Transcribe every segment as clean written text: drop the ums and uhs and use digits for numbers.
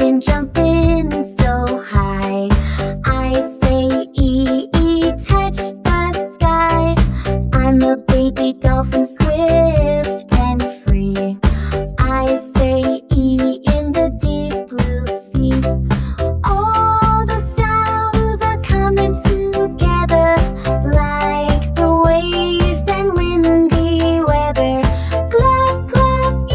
can jump in so high. I say touch the sky. I'm a baby dolphin, swift and free. I say in the deep blue sea. All the sounds are coming together like the waves and windy weather. Glove, glove,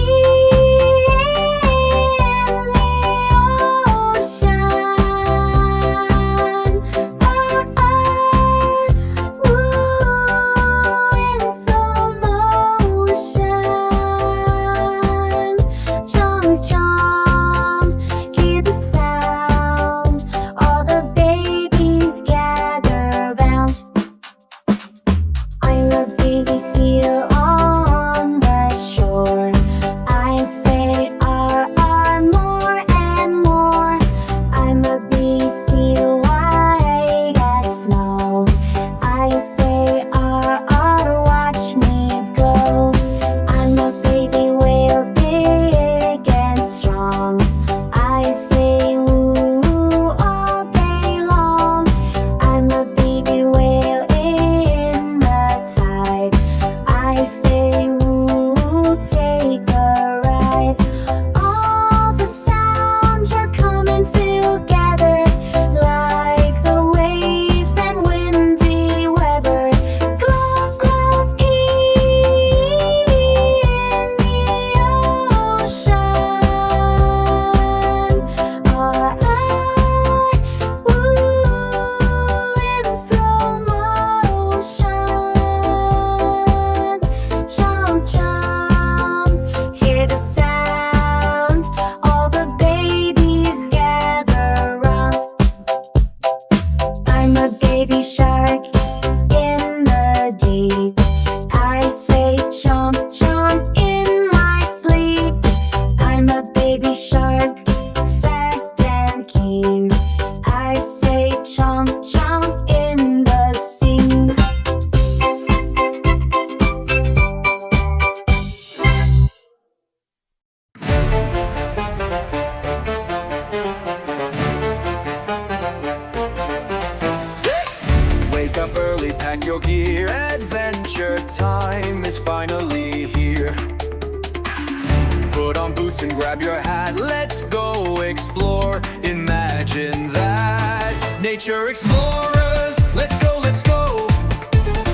and grab your hat. Let's go explore. Imagine that. Nature explorers. Let's go, let's go.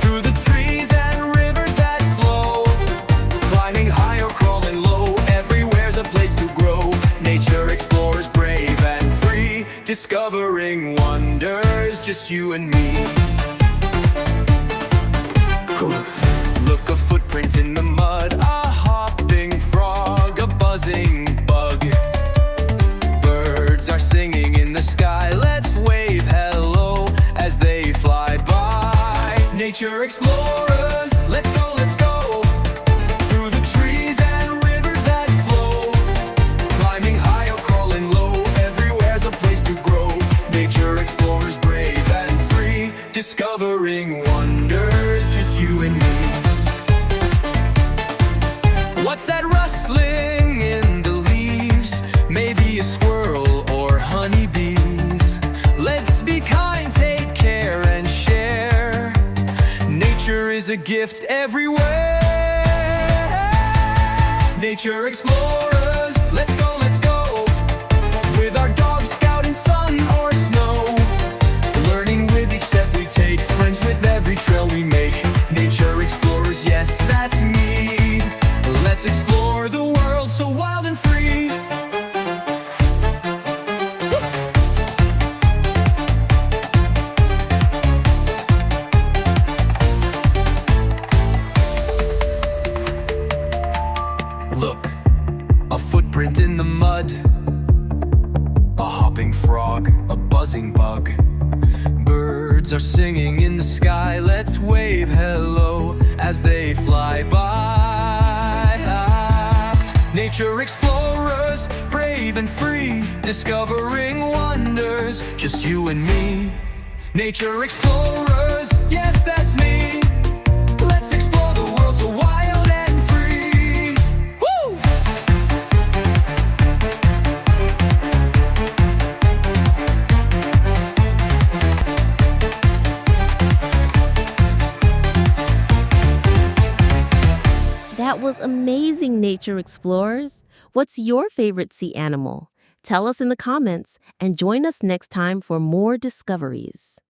Through the trees and rivers that flow. Climbing high or crawling low. Everywhere's a place to grow. Nature explorers, brave and free. Discovering wonders, just you and me. Look, a footprint in the mud, a hopping frog, a buzzing bug. Birds are singing in the sky, let's wave hello as they fly by. Nature explorers, let's go, let's go. Through the trees and rivers that flow. Climbing high or crawling low, everywhere's a place to grow. Nature explorers, brave and free. Discovering wonders, just you and me. What's that rustling in the leaves? Maybe a squirrel or honeybees. Let's be kind, take care and share. Nature is a gift everywhere. Nature explorers, let's go, let's go. With our dog, scout in sun or snow. Learning with each step we take, friends with every trail we make. Nature explorers, yes, that's me. Let's explore the world so wild and free. Look, a footprint in the mud, a hopping frog, a buzzing bug. Birds are singing in the sky, let's wave hello as they fly by. Nature explorers, brave and free, discovering wonders, just you and me. Nature explorers, yes, that's me. Let's explore the world so wild and free. Woo! That was amazing, nature explorers. What's your favorite sea animal? Tell us in the comments and join us next time for more discoveries.